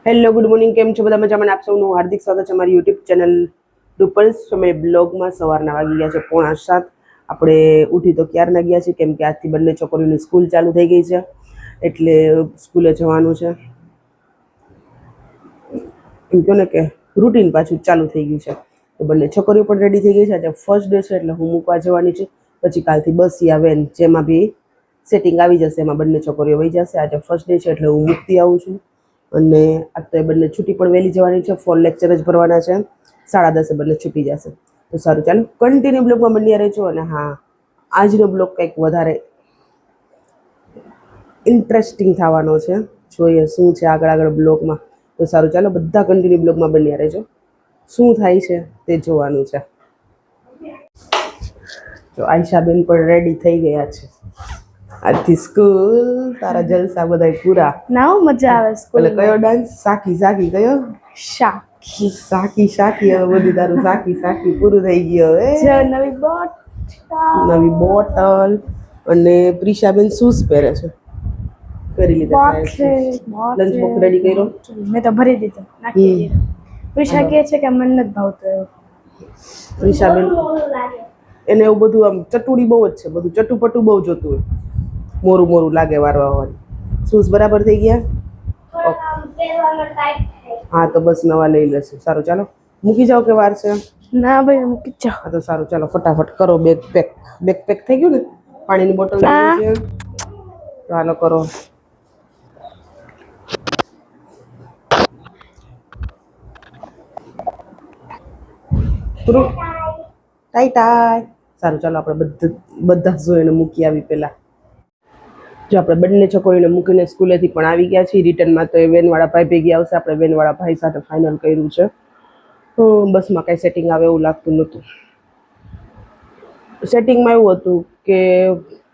Hello good morning, કેમ છો બધા? મજામાં? આપ સૌનું હાર્દિક સ્વાગત છે અમારી યુટ્યુબ ચેનલ રૂપલ્સ ફેમિલી બ્લોગમાં. સવારના વાગી ગયા છે 6:45. આપણે ઉઠી તો ક્યારના ગયા છીએ, કેમ કે આજથી બંને છોકરીઓની સ્કૂલ ચાલુ થઈ ગઈ છે, એટલે સ્કૂલે જવાનું છે. એમ કહો ને કે રૂટીન પાછું ચાલુ થઈ ગયું છે. તો બંને છોકરીઓ પણ રેડી થઈ ગઈ છે. આજે ફર્સ્ટ ડે છે એટલે હું મૂકવા જવાની છે. પછી કાલથી બસ યા વેન જેમાં બી સેટિંગ આવી જશે એમાં બંને છોકરીઓ વહી જશે. આજે ફર્સ્ટ ડે છે એટલે હું મૂકતી આવું છું. અને આજ તો એ બંને છૂટી પણ વહેલી જવાની છે. 4 લેક્ચર જ ભરવાના છે. 10:30 બંને છૂટી જશે. તો સારું, ચાલો કન્ટિન્યુ બ્લોગમાં બન્યા રહેજો. અને હા, આજનો બ્લોગ કંઈક વધારે ઇન્ટરેસ્ટિંગ થવાનો છે. જોઈએ શું છે આગળ બ્લોગમાં. તો સારું, ચાલો બધા કન્ટિન્યુ બ્લોગમાં બન્યા રહેજો. શું થાય છે તે જોવાનું છે. તો આયશાબેન પણ રેડી થઈ ગયા છે. આજથી સ્કૂલ, તારા જલસા બધાય પૂરા. ના મજા આવે સ્કૂલ. એટલે કયો ડાન્સ? સાકી કયો? સાકી હવે બધી તારું સાકી પૂરું થઈ ગયો. નવી બોટલ. અને પ્રિશાબેન શૂઝ પહેરે છે. કરી લીધા લંચ બોક્સ રેડી કર્યો? મેં તો ભરી દીધો, નાખી દીધો. પ્રિશા કહે છે કે મને નથી ભાવતો એવું. પ્રિશાબેન એને એવું બધું આમ ચટુડી બહુ જ છે, બધું ચટુપટું બહુ જોતું હોય, મોરું લાગે વારવાની. શૂઝ બરાબર થઈ ગયા? હા તો બસ નવા લઈ લેશું. સારું, ચાલો મૂકી જાઓ કે વાર છે? ના ભાઈ મૂકી જાઓ. હા તો સારું, ચાલો ફટાફટ કરો. બેગ પેક થઈ ગયું ને? પાણીની બોટલ લઈ છે. ચાલો કરો. ટાઈ. સારું, ચાલો આપણે બધા જોઈને મૂકી આવી પહેલા. જો આપણે બંને છોકરીઓને મૂકીને સ્કૂલેથી પણ આવી ગયા છીએ. રિટર્નમાં તો એ વેનવાળા ભાઈ ભેગી આવશે. આપણે વેનવાળા ભાઈ સાથે ફાઇનલ કર્યું છે. બસમાં કાંઈ સેટિંગ આવે એવું લાગતું નહોતું. સેટિંગમાં એવું હતું કે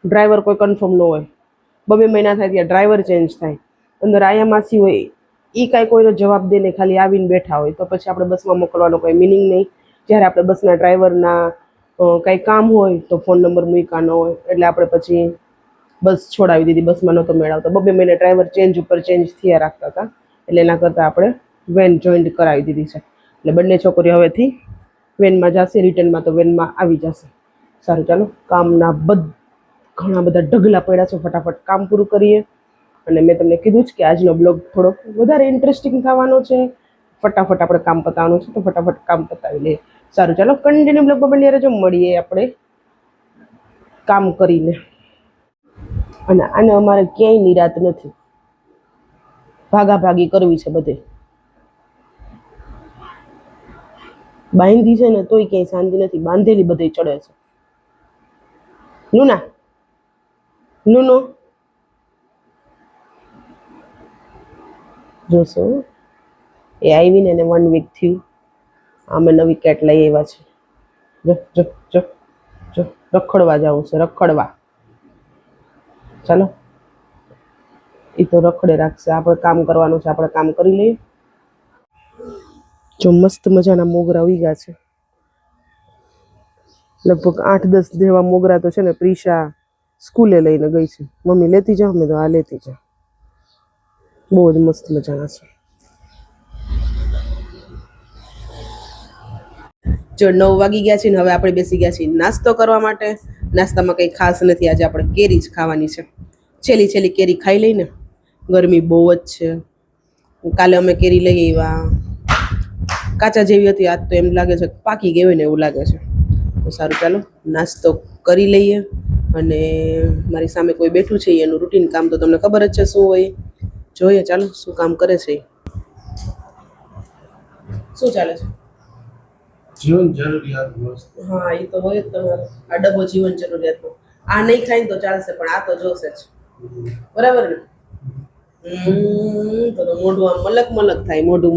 ડ્રાઈવર કોઈ કન્ફર્મ ન હોય. 2 મહિના થાય ત્યાં ડ્રાઈવર ચેન્જ થાય. અંદર આયા માસી હોય એ કાંઈ કોઈનો જવાબ દે ને ખાલી આવીને બેઠા હોય, તો પછી આપણે બસમાં મોકલવાનો કોઈ મિનિંગ નહીં. જ્યારે આપણે બસના ડ્રાઈવરના કાંઈ કામ હોય તો ફોન નંબર મૂક્યા ન હોય, એટલે આપણે પછી બસ છોડાવી દીધી. બસમાં નહોતો મેળ આવતો. 2 મહિને ડ્રાઈવર ચેન્જ થયા રાખતા હતા, એટલે એના કરતાં આપણે વેન જોઈન્ટ કરાવી દીધી છે. એટલે બંને છોકરીઓ હવેથી વેનમાં જશે. રિટર્નમાં તો વેનમાં આવી જશે. સારું, ચાલો કામના ઘણા બધા ઢગલા પડ્યા છે. ફટાફટ કામ પૂરું કરીએ. અને મેં તમને કીધું જ કે આજનો બ્લોગ થોડોક વધારે ઇન્ટરેસ્ટિંગ થવાનો છે. ફટાફટ આપણે કામ પતાવવાનું છે, તો ફટાફટ કામ પતાવી લઈએ. સારું, ચાલો કન્ટિન્યુ બ્લોગમાં બન્યા રહેજો. મળીએ આપણે કામ કરીને. અને આને અમારે ક્યાંય નિરાત નથી, ભાગાભાગી કરવી છે બધે. બાંધી છે ને તોય ક્યાંય શાંતિ નથી. બાંધેલી બધે ચડે છે. નુનો જોશો, એ આવીને એને 1 વીક થયું. અમે નવી કેટ લઈ આવ્યા છે. જો રખડવા જવું છે, રખડવા. ચાલો, એ તો રખડે રાખશે. આપણે કામ કરવાનું છે, આપણે કામ કરી લઈએ. જો મસ્ત મજાના મોગરા ઉગ્યા છે. લગભગ 8-10 જેવા મોગરા તો છે ને પ્રિશા સ્કૂલે લઈને ગઈ છે. મમ્મી લેતી જાઓ? મેં તો આ લેતી જાઓ. બહુ જ મસ્ત મજાના છે. જો 9 વાગી ગયા છે ને હવે આપણે બેસી ગયા છીએ નાસ્તો કરવા માટે. નાસ્તામાં કંઈ ખાસ નથી. આજે આપણે કેરી જ ખાવાની છે. છેલ્લી કેરી ખાઈ લઈને. ગરમી બહુ જ છે. કાલે અમે કેરી લઈ આવ્યા, કાચા જેવી હતી. આજ તો એમ લાગે છે પાકી ગઈ હોય ને એવું લાગે છે. તો સારું, ચાલો નાસ્તો કરી લઈએ. અને મારી સામે કોઈ બેઠું છે, એનું રૂટીન કામ તો તમને ખબર જ છે શું હોય. જોઈએ ચાલો શું કામ કરે છે. શું ચાલે છે? જીવન જરૂરિયાત વસ્તુ. હા, એ તો હોય જ તમારે. આ ડબ્બો જીવન જરૂરિયાતનો. આ નહીં ખાય તો ચાલશે, પણ આ તો જોશે જ. બરાબર ને? તો મોઢું આમ મલક થાય. મોઢું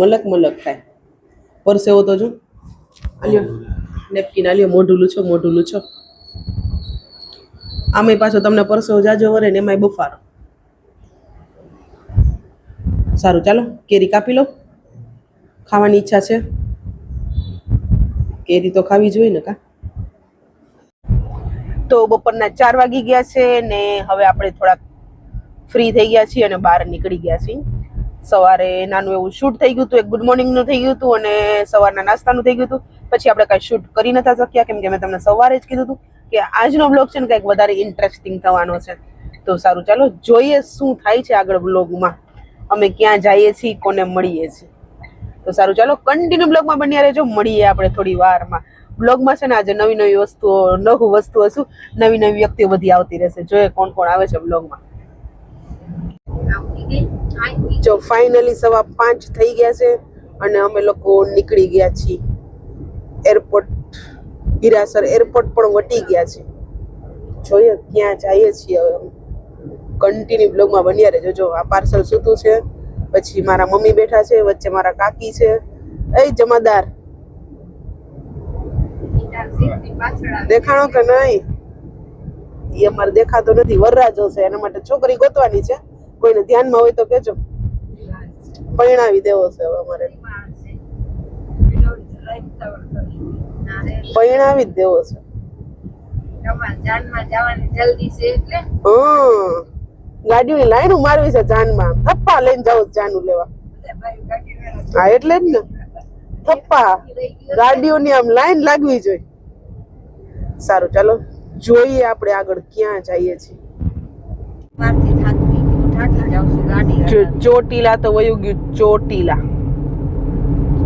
થાય. પરસેવો તો જો. આલ્યો નેપકિન, આલ્યો. મોઢું લૂછો. આમાંય પાછો તમને પરસેવો જાજો વરે ને એમાંય બફારો. સારું, ચાલો કેરી કાપી લો. ખાવાની ઈચ્છા છે, કેરી તો ખાવી જોઈએ ને. તો બપોરના 4 વાગી ગયા છે ને હવે આપણે થોડાક ફ્રી થઈ ગયા છીએ અને બહાર નીકળી ગયા છીએ. સવારે નાનું એવું શૂટ થઈ ગયું હતું, એક ગુડ મોર્નિંગનું થઈ ગયું હતું અને સવારના નાસ્તાનું થઈ ગયું હતું. પછી આપણે કાંઈ શૂટ કરી નતા શક્યા કેમ કે મેં તમને સવારે જ કીધું હતું કે આજનો બ્લોગ છે ને કંઈક વધારે ઇન્ટરેસ્ટિંગ થવાનો છે. તો સારું ચાલો જોઈએ શું થાય છે આગળ બ્લોગમાં, અમે ક્યાં જઈએ છીએ, કોને મળીએ છીએ. તો સારું ચાલો કન્ટિન્યુ બ્લોગમાં બન્યા રહેજો. મળીએ આપણે થોડી વારમાં. બ્લોગમાં છે ને આજે નવી નવી વસ્તુઓ, નવું વસ્તુ હશું, નવી નવી વ્યક્તિઓ બધી આવતી રહેશે. જોઈએ કોણ કોણ આવે છે બ્લોગમાં. જો ફાઇનલી 5:15 થઈ ગયા છે અને અમે લોકો નીકળી ગયા છીએ એરપોર્ટ. હીરાસર એરપોર્ટ પણ વટી ગયા છે. જોઈએ ક્યાં જઈએ છીએ હવે. કન્ટિન્યુ બ્લોગમાં બન્યા રહેજો. જો આ પાર્સલ સૂતું છે, પછી મારા મમ્મી બેઠા છે, વચ્ચે મારા કાકી છે. એ જમાદાર દેખાણો કે નહીં? એ અમારે દેખાતો નથી, વરરાજો છે, એના માટે છોકરી ગોતવાની છે. કોઈને ધ્યાનમાં હોય તો કેજો. પરણાવી દેવો છે હવે અમારે, પરણાવી જ દેવો છે. ગાડીઓની લાઈન મારવી છે જાનમાં. થપ્પા લઈને જાવ જાનું લેવા. હા એટલે જ ને, થપ્પા ગાડીઓની આમ લાઈન લાગવી જોઈએ. સારું ચાલો જોઈએ આપણે આગળ ક્યાં જઈએ છીએ. ચોટીલા તો વયું ગયું. ચોટીલા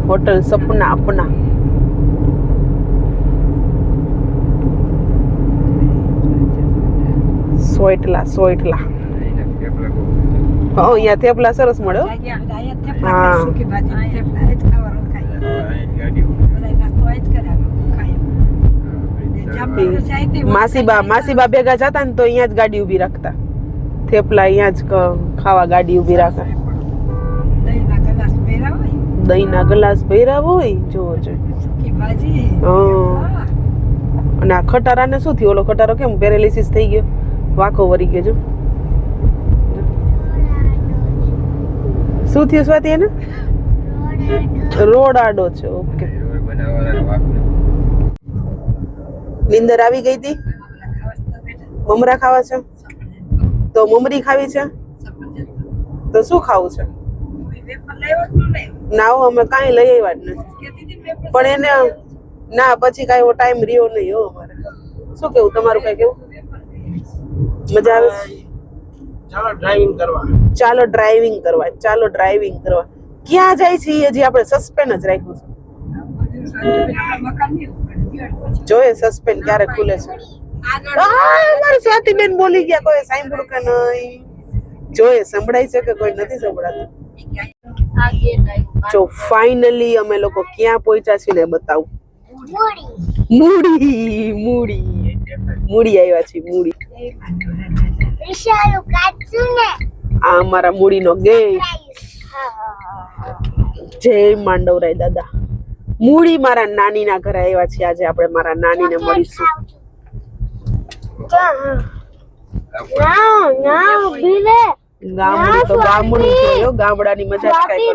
હોટલ સપના અપના. સોઈટલા અહીંયા થેપલા સરસ મળે. હા માસીબા ભેગા જતા ને તો અહીંયા જ ગાડી ઉભી રાખતા. થેપલા અહીંયા જ ખાવા ગાડી ઉભી રાખે. દહીંના ગ્લાસ ભર્યા હોય જોવો જોઈએ. અને આ ખટારાને શું થયું? ઓલો ખટારો કેમ પેરેલિસિસ થઈ ગયો, વાંકો વળી ગયો. જો શું થયું સ્વાતિ એને? રોડ આડો છે. ઓકે. નીંદર આવી ગઈ હતી? મમરા ખાવા છે તો મમરી ખાવી છે તો શું ખાવું છે? ના અમે કાંઈ લઈ આવ્યા જ નથી. પણ એને ના પછી કાંઈ ટાઈમ રહ્યો નહીં હો અમારે. શું કેવું તમારું? કઈ કેવું? મજા આવે? ચાલો ડ્રાઇવિંગ કરવા. ચાલો ડ્રાઇવિંગ કરવા. ચાલો ડ્રાઇવિંગ કરવા. ક્યાં જાય છે હજી આપણે સસ્પેન્સ જ રાખ્યું છે. જોઈએ સસ્પેન્સ ક્યારે ખુલે છે. મારી સ્વાતિબેન બોલી ગયા. કોઈ સાંભળ્યું કે નહીં? જોઈએ સંભળાય છે કે કોઈ નથી સંભળાતું. જો ફાઇનલી અમે લોકો ક્યાં પહોંચ્યા છીએ ને બતાવું. મૂડી આવ્યા છીએ. મૂડી આ અમારા મૂડીનો ગેટ. જય માંડવરાય દાદા. મૂડી મારા નાની ના ઘરે આવ્યા છીએ. આજે આપણે મારા નાની ને મળીશું. ગામડું તો ગામડું છે. ગામડાની મજા કઈ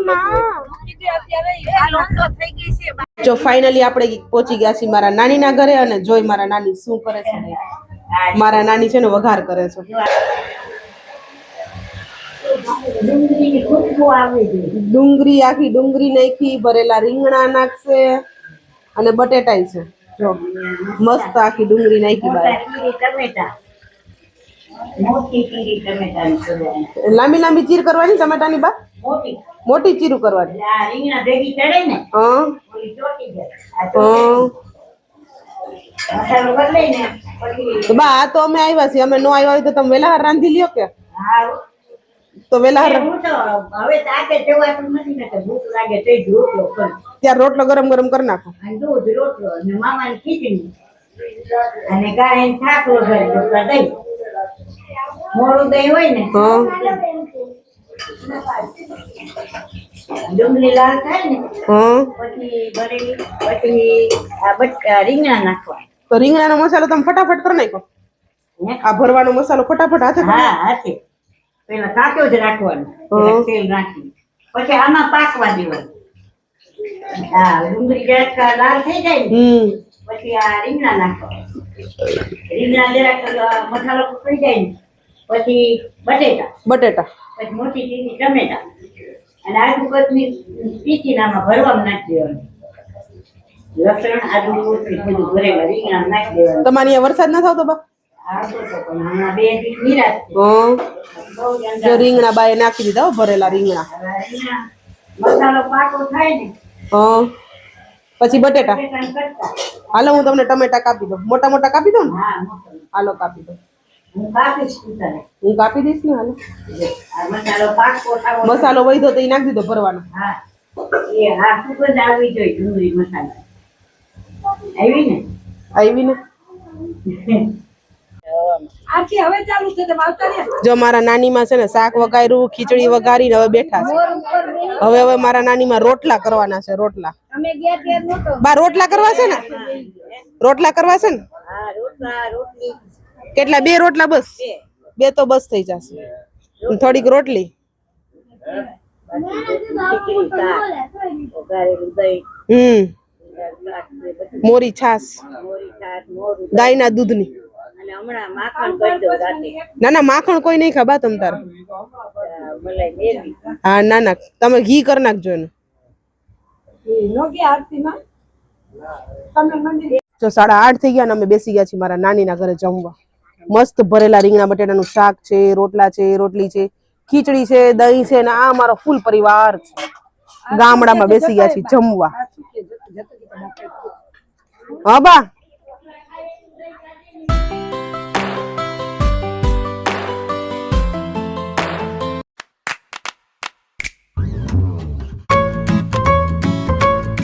જો ફાઇનલી આપણે પહોંચી ગયા છીએ મારા નાની ના ઘરે અને જોઈ મારા નાની શું કરે છે. મારા નાની છે ને વઘાર કરે છે. ડુંગળી, આખી ડુંગળી નાખી, ભરેલા રીંગણા નાખશે અને બટેટાઈ છે. જો મસ્ત આખી ડુંગળી નાખી બાર. લાંબી લાંબી ચીર કરવાની ટમેટાની બા. મોટી ચીરું કરવાની. બા આ તો અમે આવ્યા છીએ. અમે નો આવ્યા હોય તો તમે વેલા રાંધી લ્યો કે? તો વેલા ત્યાં રોટલો ગરમ ગરમ કરી નાખો. મોડું દહીં હોય ને ડુંગળી લાલ થાય ને પછી ભરેલી, પછી રીંગણા નાખવા. તો રીંગણાનો મસાલો તમે ફટાફટ કરી નાખો. આ ભરવાનો મસાલો ફટાફટ હાથે. હા હાથે પેલા કાપ્યો જ રાખવાનો, તેલ નાખી પછી આમાં પાકવા દેવાનું. હા ડુંગળી જરાક લાલ થઈ જાય ને પછી આ રીંગણા નાખવા. રીંગણા જરાક મસાલો પકડી જાય ને પછી બટેટા બટેટા પછી મોટી ચીરી ટમેટા અને આદુ કોથમીર પીસીને આમાં ભરવામાં નાખી દેવાનું લસણ આદુ કોથમીર બધું ભરેલા રીંગણા નાખી દેવાનું તમારે અહીંયા વરસાદ ના થતો બા આવતો તો પણ હમણાં 2 દિવસ નિરાશ છે. હા બહુ જ જો અંધારું. રીંગણા બાએ નાખી દીધા હો, ભરેલા રીંગણા. હવે રીંગણા મસાલો પાકો થાય ને હા પછી બટેટા. બટેટાને કટકા. હાલો હું તમને ટમેટા કાપી દઉં. મોટા મોટા કાપી દઉં ને? હા મોટો. હાલો કાપી દઉં. હું કાપીશ તને. હું કાપી દઈશ ને. હાલો આ મસાલો પાકો થાવો જોઈએ. મસાલો વધ્યો તો એ નાખી દીધો ભરવાનો. હા એ હા સુગંધ આવવી જોઈએ ડુંગળી મસાલા આવી ને આવી ને આરતી હવે ચાલુ છે તમે આવતા રહ્યા જો મારા નાનીમાં છે ને શાક વગાર્યું, ખીચડી વગારીને હવે બેઠા છે. હવે મારા નાનીમાં રોટલા કરવાના છે. રોટલા અમે ગયા ત્યારે નહોતો બા રોટલા કરવા છે ને? રોટલા કરવા છે ને? હા રોટલા રોટલી કેટલા? 2 રોટલા બસ? 2 તો બસ થઈ જશે. થોડીક રોટલી. ખીચડી શાક વઘારેલું દહીં મોરી છાસ મોરી શાક મોરું ગાયના દૂધની. અને હમણાં માખણ કરી દો રાતે ના ના માખણ કોઈ નહીં ખાબા તમ તારે. મલાઈ મેળવી હા ના ના તમે ઘી કરી નાખજો એનું. નો ગયા આરતીમાં તમે મંદિર જો 8:30 થઈ ગયા ને અમે બેસી ગયા છીએ મારા નાનીના ઘરે જમવા. મસ્ત ભરેલા રીંગણા બટેટાનું શાક છે, રોટલા છે, રોટલી છે, ખીચડી છે, દહીં છે ને આ અમારો ફૂલ પરિવાર છે. ગામડામાં બેસી ગયા છીએ જમવા. હા બા